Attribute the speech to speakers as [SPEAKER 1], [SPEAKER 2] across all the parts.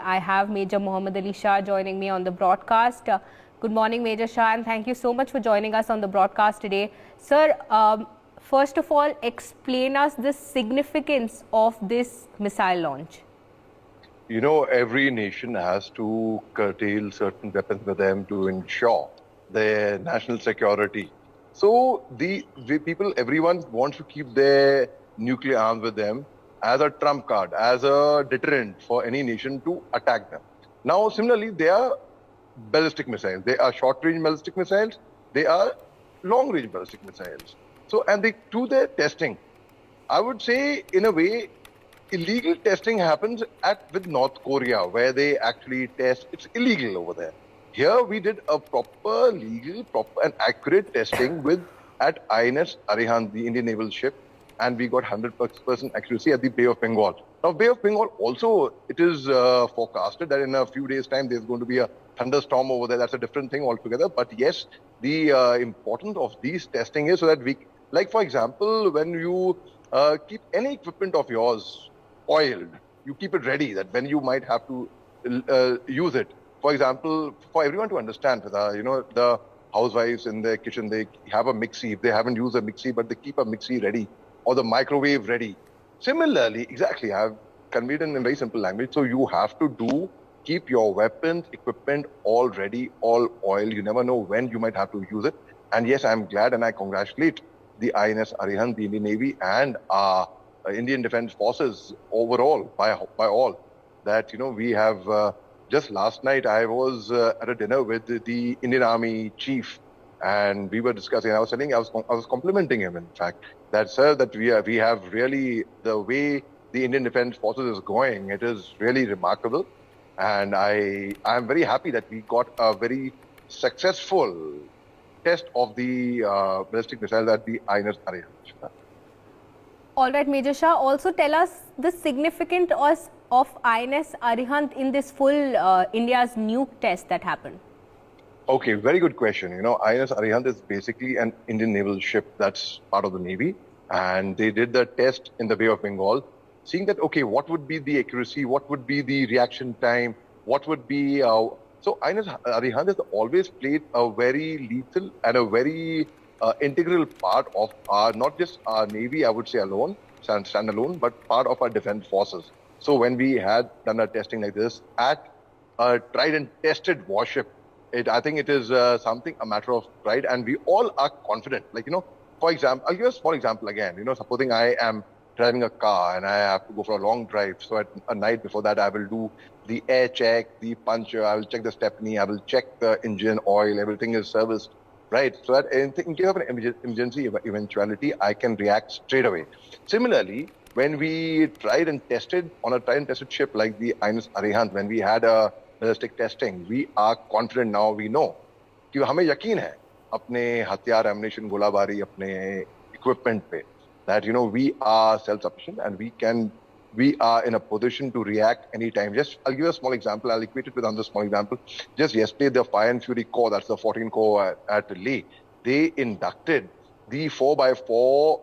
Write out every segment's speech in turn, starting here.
[SPEAKER 1] I have Major Mohommed Ali Shah joining me on the broadcast. Good morning, Major Shah, and thank you so much for joining us on the broadcast today. Sir, first of all, explain us the significance of this missile launch.
[SPEAKER 2] You know, every nation has to curtail certain weapons with them to ensure their national security. So the people, everyone wants to keep their nuclear arms with them as a trump card, as a deterrent for any nation to attack them. Now, similarly, they are ballistic missiles. They are short-range ballistic missiles. They are long-range ballistic missiles. So, and they do their testing. I would say, in a way, illegal testing happens with North Korea, where they actually test. It's illegal over there. Here we did a proper, legal, proper and accurate testing at INS Arihant, the Indian naval ship, and we got 100% accuracy at the Bay of Bengal. Now, Bay of Bengal also, it is forecasted that in a few days' time there's going to be a thunderstorm over there. That's a different thing altogether. But yes, the importance of these testing is so that we, like for example, when you keep any equipment of yours oiled, you keep it ready that when you might have to use it. For example, for everyone to understand, you know, the housewives in their kitchen, they have a mixie. If they haven't used a mixie, but they keep a mixie ready or the microwave ready. Similarly, exactly, I've conveyed in very simple language. So you have to keep your weapons, equipment all ready, all oiled. You never know when you might have to use it. And yes, I'm glad and I congratulate the INS Arihant, the Indian Navy, and our Indian Defence Forces overall, by all, that, you know, we have, just last night I was at a dinner with the Indian Army Chief, and we were discussing, I was complimenting him, in fact, that, sir, that we have really, the way the Indian Defence Forces is going, it is really remarkable. And I'm very happy that we got a very successful test of the ballistic missile at the INS Arihant.
[SPEAKER 1] All right, Major Shah, also tell us the significance of INS Arihant in this full India's nuke test that happened.
[SPEAKER 2] Okay, very good question. You know, INS Arihant is basically an Indian naval ship that's part of the Navy, and they did the test in the Bay of Bengal, seeing that, okay, what would be the accuracy, what would be the reaction time, what would be... so INS Arihant has always played a very lethal and a very integral part of our, not just our Navy, I would say alone, standalone, but part of our defense forces. So when we had done a testing like this at a tried and tested warship, I think it is a matter of pride, and we all are confident. Like, you know, for example, I'll give a small example again. You know, supposing I am driving a car and I have to go for a long drive. So at a night before that, I will do the air check, the puncture, I will check the stepney, I will check the engine oil, everything is serviced. Right, so that in case of an emergency eventuality, I can react straight away. Similarly, when we tried and tested on a tried and tested ship like the INS Arihant, when we had a ballistic testing, we are confident now. We know कि हमें यकीन है अपने हथियार, ammunition, गोलाबारी, अपने equipment पे, that, you know, we are self-sufficient and we are in a position to react anytime. I'll give you a small example. I'll equate it with another small example. Just yesterday, the Fire and Fury Corps, that's the 14 Corps at Leh, they inducted the 4x4,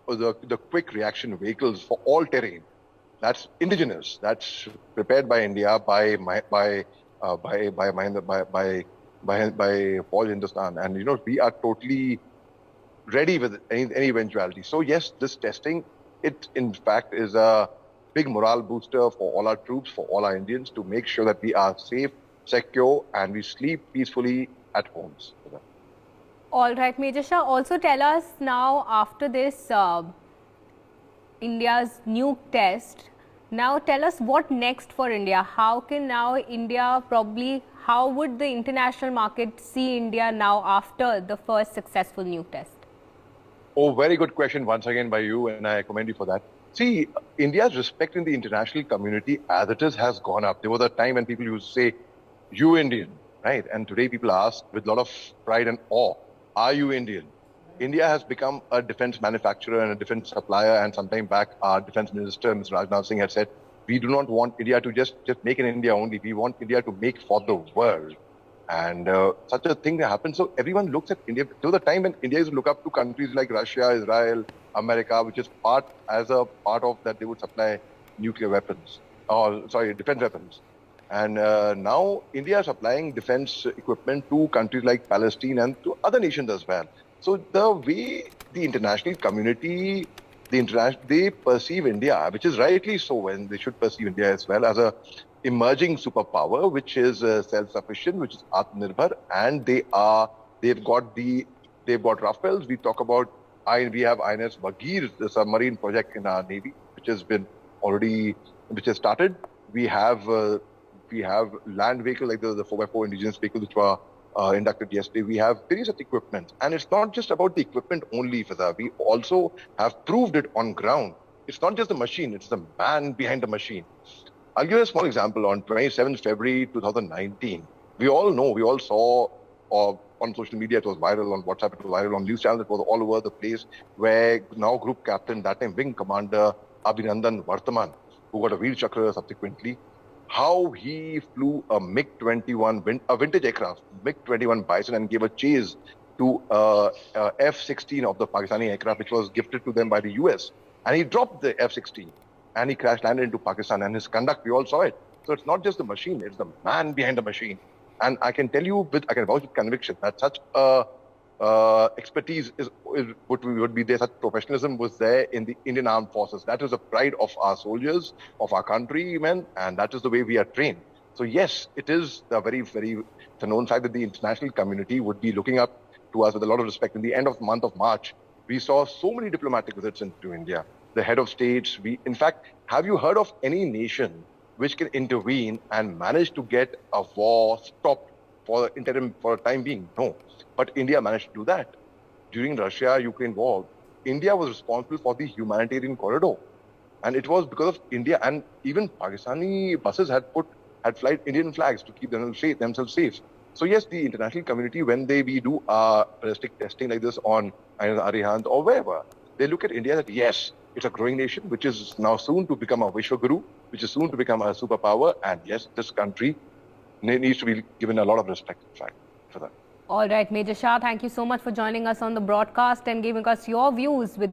[SPEAKER 2] the quick reaction vehicles for all terrain. That's indigenous. That's prepared by India, by Paul Hindustan. And, you know, we are totally ready with any eventuality. So yes, this testing, it in fact is a big morale booster for all our troops, for all our Indians, to make sure that we are safe, secure, and we sleep peacefully at homes.
[SPEAKER 1] All right, Major Shah, also tell us now, after this India's nuke test, now tell us what next for India. How can now India how would the international market see India now after the first successful nuke test?
[SPEAKER 2] Oh, very good question once again by you, and I commend you for that. See, India's respect in the international community as it is has gone up. There was a time when people used to say, you Indian, right? And today people ask with a lot of pride and awe, are you Indian? India has become a defense manufacturer and a defense supplier, and some time back, our defense minister, Mr. Rajnath Singh, had said, we do not want India to just make in India only. We want India to make for the world. And such a thing happens. So everyone looks at India till the time when India used to look up to countries like Russia, Israel, America, which is as a part of that they would supply nuclear weapons, defense weapons. And now India is supplying defense equipment to countries like Palestine and to other nations as well. So the way the international community, they perceive India, which is rightly so, and they should perceive India as well as a emerging superpower, which is self-sufficient, which is Atmanirbhar, and they've got Rafales. We talk about we have INS Bagheer, the submarine project in our navy, which has started. We have land vehicles like the 4x4 indigenous vehicles which were inducted yesterday. We have various such equipment, and it's not just about the equipment only, Fiza. We also have proved it on ground. It's not just the machine; it's the man behind the machine. I'll give you a small example. On 27th February 2019, we all saw on social media, it was viral, on WhatsApp, it was viral, on news channels, it was all over the place, where now group captain, that time wing commander, Abhinandan Vartaman, who got a Veer Chakra subsequently, how he flew a MiG-21, a vintage aircraft, MiG-21 Bison, and gave a chase to F-16 of the Pakistani aircraft, which was gifted to them by the US. And he dropped the F-16 and he crash landed into Pakistan, and his conduct, we all saw it. So it's not just the machine, it's the man behind the machine. And I can tell you, I can vouch with conviction that such expertise would be there, such professionalism was there in the Indian Armed Forces. That is the pride of our soldiers, of our countrymen, and that is the way we are trained. So yes, it is the it's a known fact that the international community would be looking up to us with a lot of respect. In the end of the month of March, we saw so many diplomatic visits into India. The head of states, in fact, have you heard of any nation which can intervene and manage to get a war stopped for a time being? No. But India managed to do that. During Russia-Ukraine war, India was responsible for the humanitarian corridor. And it was because of India, and even Pakistani buses had flight Indian flags to keep themselves safe. So yes, the international community, when we do ballistic testing like this on Arihant or wherever, they look at India that yes, it's a growing nation, which is now soon to become a Vishwaguru, which is soon to become a superpower. And yes, this country needs to be given a lot of respect, in fact, for that.
[SPEAKER 1] All right, Major Shah, thank you so much for joining us on the broadcast and giving us your views with